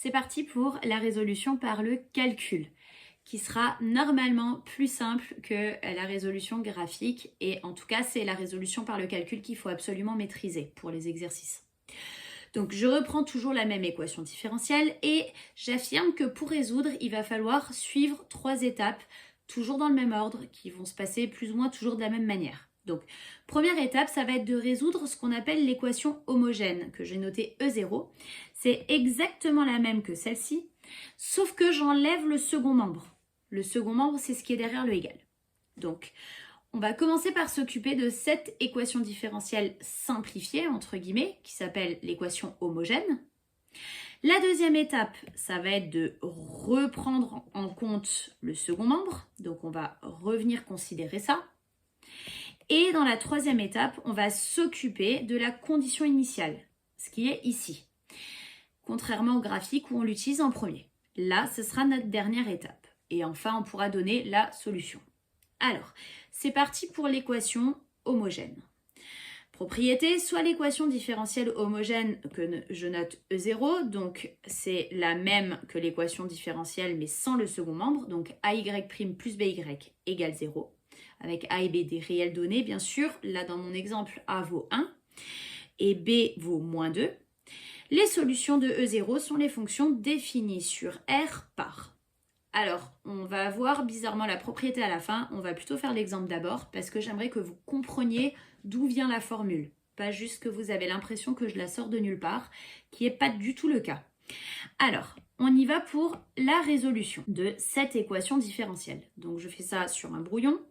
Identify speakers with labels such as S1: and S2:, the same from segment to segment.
S1: c'est parti pour la résolution par le calcul, qui sera normalement plus simple que la résolution graphique. Et en tout cas, c'est la résolution par le calcul qu'il faut absolument maîtriser pour les exercices. Donc je reprends toujours la même équation différentielle et j'affirme que pour résoudre, il va falloir suivre 3 étapes, toujours dans le même ordre, qui vont se passer plus ou moins toujours de la même manière. Donc première étape, ça va être de résoudre ce qu'on appelle l'équation homogène, que j'ai notée E0. C'est exactement la même que celle-ci, sauf que j'enlève le second membre. Le second membre, c'est ce qui est derrière le égal. Donc, on va commencer par s'occuper de cette équation différentielle simplifiée, entre guillemets, qui s'appelle l'équation homogène. La deuxième étape, ça va être de reprendre en compte le second membre. Donc, on va revenir considérer ça. Et dans la troisième étape, on va s'occuper de la condition initiale, ce qui est ici. Contrairement au graphique où on l'utilise en premier. Là, ce sera notre dernière étape. Et enfin, on pourra donner la solution. Alors, c'est parti pour l'équation homogène. Propriété, soit l'équation différentielle homogène que je note E0, donc c'est la même que l'équation différentielle mais sans le second membre, donc AY' plus BY égale 0, avec A et B des réelles données, bien sûr. Là, dans mon exemple, A vaut 1 et B vaut moins 2. Les solutions de E0 sont les fonctions définies sur R par. Alors, on va voir bizarrement la propriété à la fin. On va plutôt faire l'exemple d'abord parce que j'aimerais que vous compreniez d'où vient la formule. Pas juste que vous avez l'impression que je la sors de nulle part, qui n'est pas du tout le cas. Alors, on y va pour la résolution de cette équation différentielle. Donc, je fais ça sur un brouillon.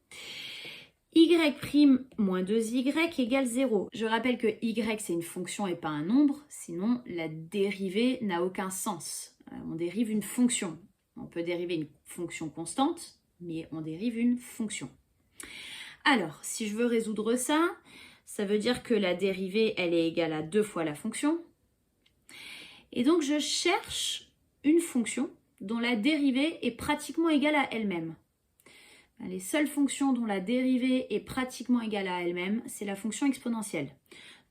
S1: Y' moins 2y égale 0. Je rappelle que y c'est une fonction et pas un nombre, sinon la dérivée n'a aucun sens. On dérive une fonction. On peut dériver une fonction constante, mais on dérive une fonction. Alors, si je veux résoudre ça, ça veut dire que la dérivée, elle est égale à 2 fois la fonction. Et donc, je cherche une fonction dont la dérivée est pratiquement égale à elle-même. Les seules fonctions dont la dérivée est pratiquement égale à elle-même, c'est la fonction exponentielle.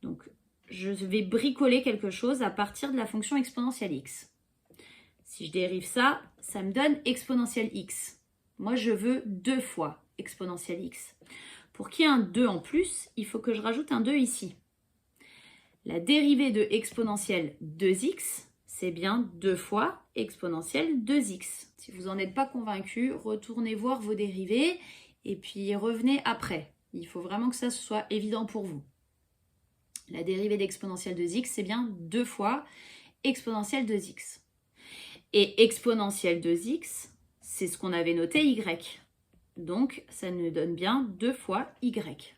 S1: Donc, je vais bricoler quelque chose à partir de la fonction exponentielle x. Si je dérive ça, ça me donne exponentielle x. Moi, je veux 2 fois exponentielle x. Pour qu'il y ait un 2 en plus, il faut que je rajoute un 2 ici. La dérivée de exponentielle 2x, c'est bien 2 fois exponentielle 2x. Si vous n'en êtes pas convaincu, retournez voir vos dérivées et puis revenez après. Il faut vraiment que ça soit évident pour vous. La dérivée d'exponentielle 2x, c'est bien 2 fois exponentielle 2x. Et exponentielle 2x, c'est ce qu'on avait noté y. Donc, ça nous donne bien 2 fois y.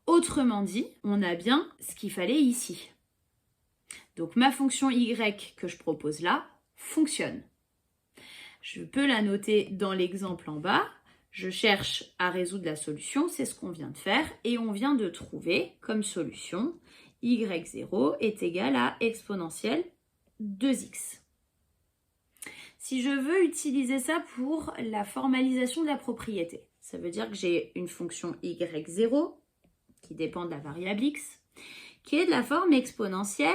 S1: Autrement dit, on a bien ce qu'il fallait ici. Donc, ma fonction y que je propose là fonctionne. Je peux la noter dans l'exemple en bas. Je cherche à résoudre la solution, c'est ce qu'on vient de faire. Et on vient de trouver comme solution y0 est égal à exponentielle 2x. Si je veux utiliser ça pour la formalisation de la propriété, ça veut dire que j'ai une fonction y0 qui dépend de la variable x, qui est de la forme exponentielle.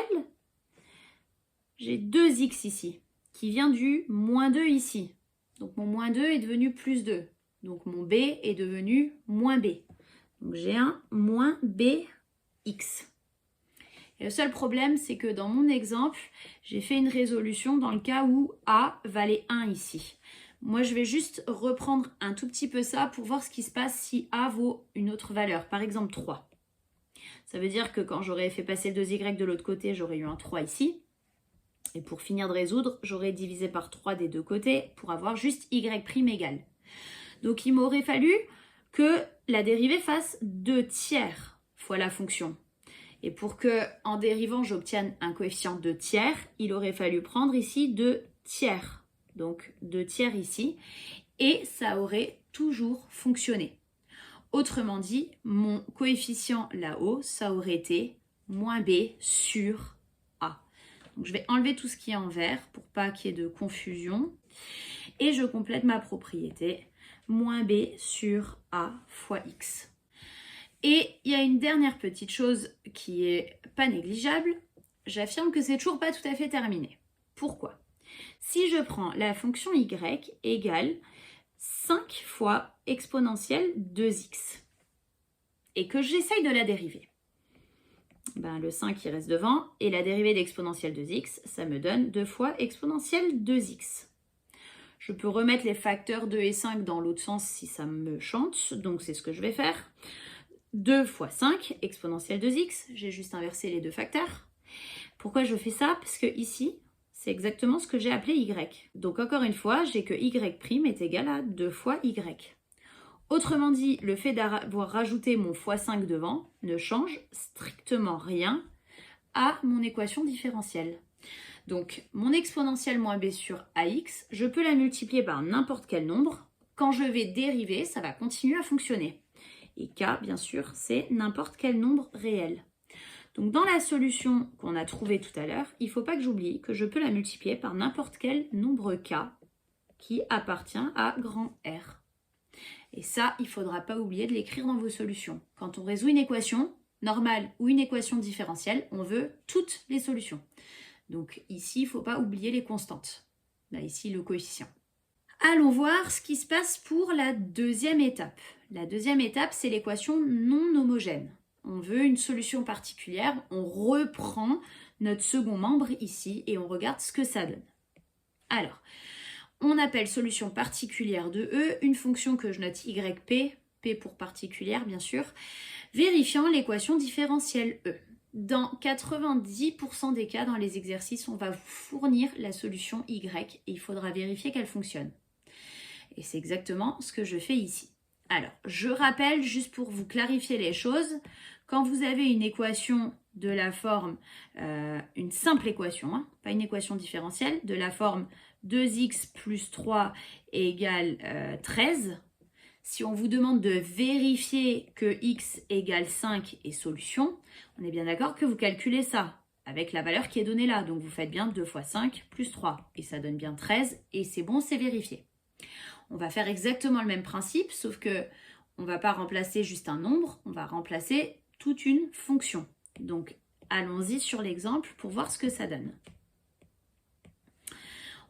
S1: J'ai 2x ici, qui vient du moins 2 ici. Donc mon moins 2 est devenu plus 2. Donc mon b est devenu moins b. Donc j'ai un moins bx. Et le seul problème, c'est que dans mon exemple, j'ai fait une résolution dans le cas où A valait 1 ici. Moi, je vais juste reprendre un tout petit peu ça pour voir ce qui se passe si A vaut une autre valeur, par exemple 3. Ça veut dire que quand j'aurais fait passer le 2y de l'autre côté, j'aurais eu un 3 ici. Et pour finir de résoudre, j'aurais divisé par 3 des deux côtés pour avoir juste y' égale. Donc, il m'aurait fallu que la dérivée fasse 2 tiers fois la fonction. Et pour que, en dérivant, j'obtienne un coefficient de tiers, il aurait fallu prendre ici 2 tiers. Donc 2 tiers ici. Et ça aurait toujours fonctionné. Autrement dit, mon coefficient là-haut, ça aurait été moins b sur a. Donc je vais enlever tout ce qui est en vert pour pas qu'il y ait de confusion. Et je complète ma propriété. Moins b sur a fois x. Et il y a une dernière petite chose qui est pas négligeable. J'affirme que c'est toujours pas tout à fait terminé. Pourquoi? Si je prends la fonction y égale 5 fois exponentielle 2x et que j'essaye de la dériver, ben le 5 il reste devant et la dérivée d'exponentielle 2x, ça me donne 2 fois exponentielle 2x. Je peux remettre les facteurs 2 et 5 dans l'autre sens si ça me chante, donc c'est ce que je vais faire. 2 fois 5 exponentielle 2x, j'ai juste inversé les deux facteurs. Pourquoi je fais ça? Parce que ici, c'est exactement ce que j'ai appelé y. Donc encore une fois, j'ai que y' est égal à 2 fois y. Autrement dit, le fait d'avoir rajouté mon x5 devant ne change strictement rien à mon équation différentielle. Donc, mon exponentielle moins b sur ax, je peux la multiplier par n'importe quel nombre. Quand je vais dériver, ça va continuer à fonctionner. Et k, bien sûr, c'est n'importe quel nombre réel. Donc, dans la solution qu'on a trouvée tout à l'heure, il ne faut pas que j'oublie que je peux la multiplier par n'importe quel nombre k qui appartient à grand R. Et ça, il ne faudra pas oublier de l'écrire dans vos solutions. Quand on résout une équation normale ou une équation différentielle, on veut toutes les solutions. Donc ici, il ne faut pas oublier les constantes. Là, ici, le coefficient. Allons voir ce qui se passe pour la deuxième étape. La deuxième étape, c'est l'équation non homogène. On veut une solution particulière, on reprend notre second membre ici et on regarde ce que ça donne. Alors, on appelle solution particulière de E une fonction que je note yp, p pour particulière bien sûr, vérifiant l'équation différentielle E. Dans 90% des cas, dans les exercices, on va vous fournir la solution y et il faudra vérifier qu'elle fonctionne. Et c'est exactement ce que je fais ici. Alors, je rappelle, juste pour vous clarifier les choses, quand vous avez une équation de la forme, une simple équation, hein, pas une équation différentielle, de la forme 2x plus 3 égale 13, si on vous demande de vérifier que x égale 5 est solution, on est bien d'accord que vous calculez ça avec la valeur qui est donnée là. Donc vous faites bien 2 fois 5 plus 3 et ça donne bien 13 et c'est bon, c'est vérifié. On va faire exactement le même principe, sauf que on ne va pas remplacer juste un nombre, on va remplacer toute une fonction. Donc allons-y sur l'exemple pour voir ce que ça donne.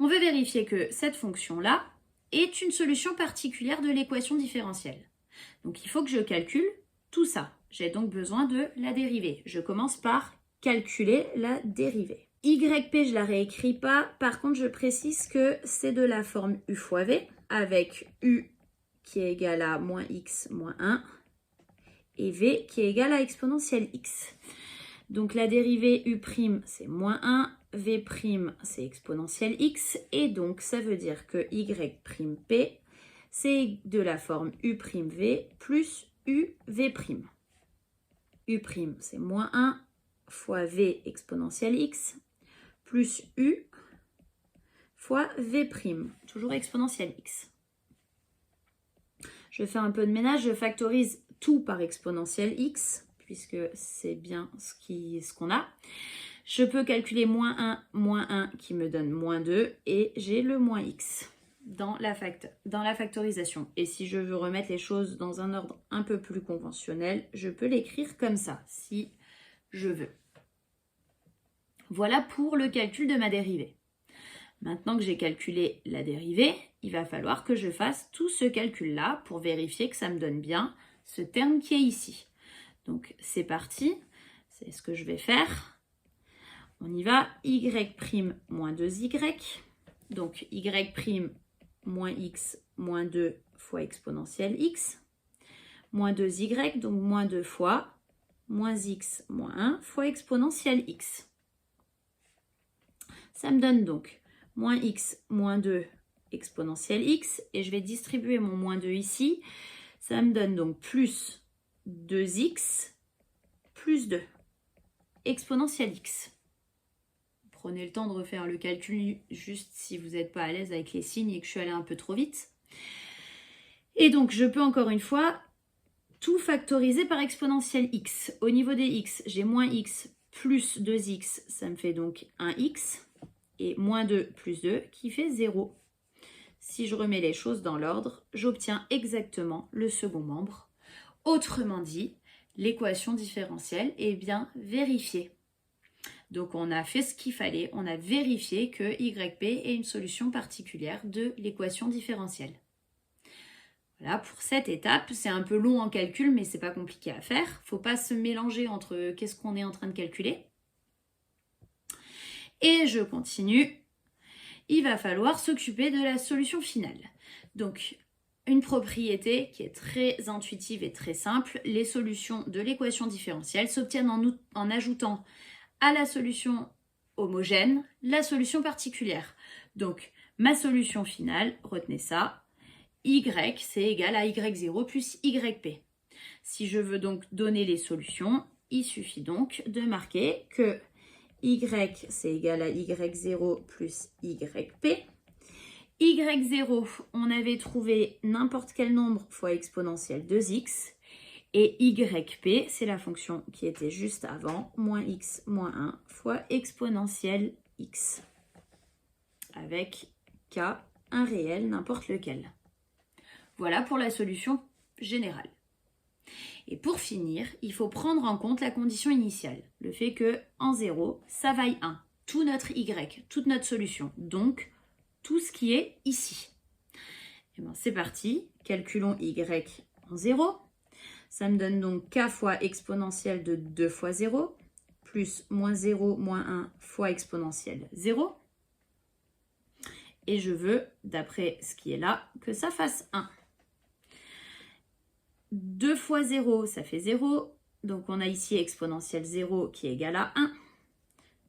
S1: On veut vérifier que cette fonction-là est une solution particulière de l'équation différentielle. Donc il faut que je calcule tout ça. J'ai donc besoin de la dérivée. Je commence par calculer la dérivée. Yp, je ne la réécris pas. Par contre, je précise que c'est de la forme u fois v, avec u qui est égal à moins x moins 1 et v qui est égal à exponentielle x. Donc la dérivée u' c'est moins 1, v' c'est exponentielle x, et donc ça veut dire que y'p c'est de la forme u'v plus uv'. U' c'est moins 1 fois v exponentielle x plus u fois v', toujours exponentielle x. Je fais un peu de ménage, je factorise tout par exponentielle x, puisque c'est bien ce qu'on a. Je peux calculer moins 1 qui me donne moins 2 et j'ai le moins x dans la factorisation. Et si je veux remettre les choses dans un ordre un peu plus conventionnel, je peux l'écrire comme ça, si je veux. Voilà pour le calcul de ma dérivée. Maintenant que j'ai calculé la dérivée, il va falloir que je fasse tout ce calcul-là pour vérifier que ça me donne bien ce terme qui est ici. Donc c'est parti, c'est ce que je vais faire. On y va, y' moins 2y, donc y' moins x moins 2 fois exponentielle x, moins 2y, donc moins 2 fois, moins x moins 1 fois exponentielle x. Ça me donne donc moins x moins 2 exponentielle x, et je vais distribuer mon moins 2 ici. Ça me donne donc plus 2x plus 2 exponentielle x. Prenez le temps de refaire le calcul juste si vous n'êtes pas à l'aise avec les signes et que je suis allée un peu trop vite. Et donc je peux encore une fois tout factoriser par exponentielle x. Au niveau des x, j'ai moins x plus 2x, ça me fait donc 1x, et moins 2 plus 2 qui fait 0. Si je remets les choses dans l'ordre, j'obtiens exactement le second membre. Autrement dit, l'équation différentielle est bien vérifiée. Donc on a fait ce qu'il fallait, on a vérifié que YP est une solution particulière de l'équation différentielle. Voilà, pour cette étape, c'est un peu long en calcul, mais c'est pas compliqué à faire. Il ne faut pas se mélanger entre qu'est-ce qu'on est en train de calculer. Et je continue. Il va falloir s'occuper de la solution finale. Donc, une propriété qui est très intuitive et très simple. Les solutions de l'équation différentielle s'obtiennent en ajoutant à la solution homogène la solution particulière. Donc, ma solution finale, retenez ça, y c'est égal à y0 plus yp. Si je veux donc donner les solutions, il suffit donc de marquer que y c'est égal à y0 plus yp. y0, on avait trouvé n'importe quel nombre fois exponentielle 2x. Et yp, c'est la fonction qui était juste avant, moins x moins 1 fois exponentielle x. Avec k, un réel, n'importe lequel. Voilà pour la solution générale. Et pour finir, il faut prendre en compte la condition initiale, le fait que en 0, ça vaille 1. Tout notre y, toute notre solution, donc tout ce qui est ici. Et bien c'est parti, calculons y en 0. Ça me donne donc k fois exponentielle de 2 fois 0, plus moins 0 moins 1 fois exponentielle 0. Et je veux, d'après ce qui est là, que ça fasse 1. 2 fois 0, ça fait 0. Donc on a ici exponentielle 0 qui est égal à 1.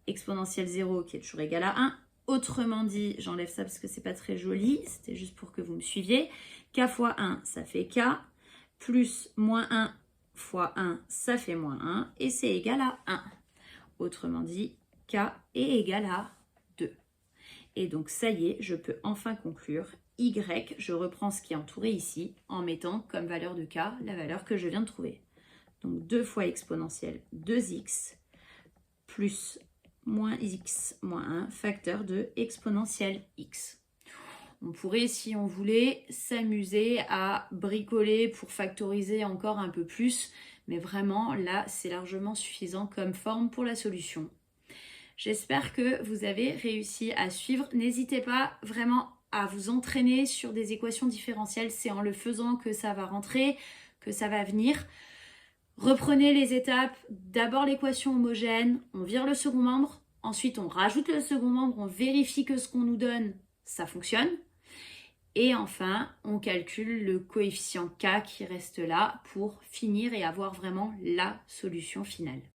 S1: Exponentielle 0 qui est toujours égal à 1. Autrement dit, j'enlève ça parce que c'est pas très joli. C'était juste pour que vous me suiviez. K fois 1, ça fait K. Plus moins 1 fois 1, ça fait moins 1. Et c'est égal à 1. Autrement dit, K est égal à 2. Et donc ça y est, je peux enfin conclure. Y, je reprends ce qui est entouré ici en mettant comme valeur de K la valeur que je viens de trouver. Donc 2 fois exponentielle 2x plus moins x moins 1 facteur de exponentielle x. On pourrait, si on voulait, s'amuser à bricoler pour factoriser encore un peu plus, mais vraiment là, c'est largement suffisant comme forme pour la solution. J'espère que vous avez réussi à suivre. N'hésitez pas vraiment à vous entraîner sur des équations différentielles. C'est en le faisant que ça va rentrer, que ça va venir. Reprenez les étapes. D'abord l'équation homogène, on vire le second membre. Ensuite, on rajoute le second membre, on vérifie que ce qu'on nous donne, ça fonctionne. Et enfin, on calcule le coefficient K qui reste là pour finir et avoir vraiment la solution finale.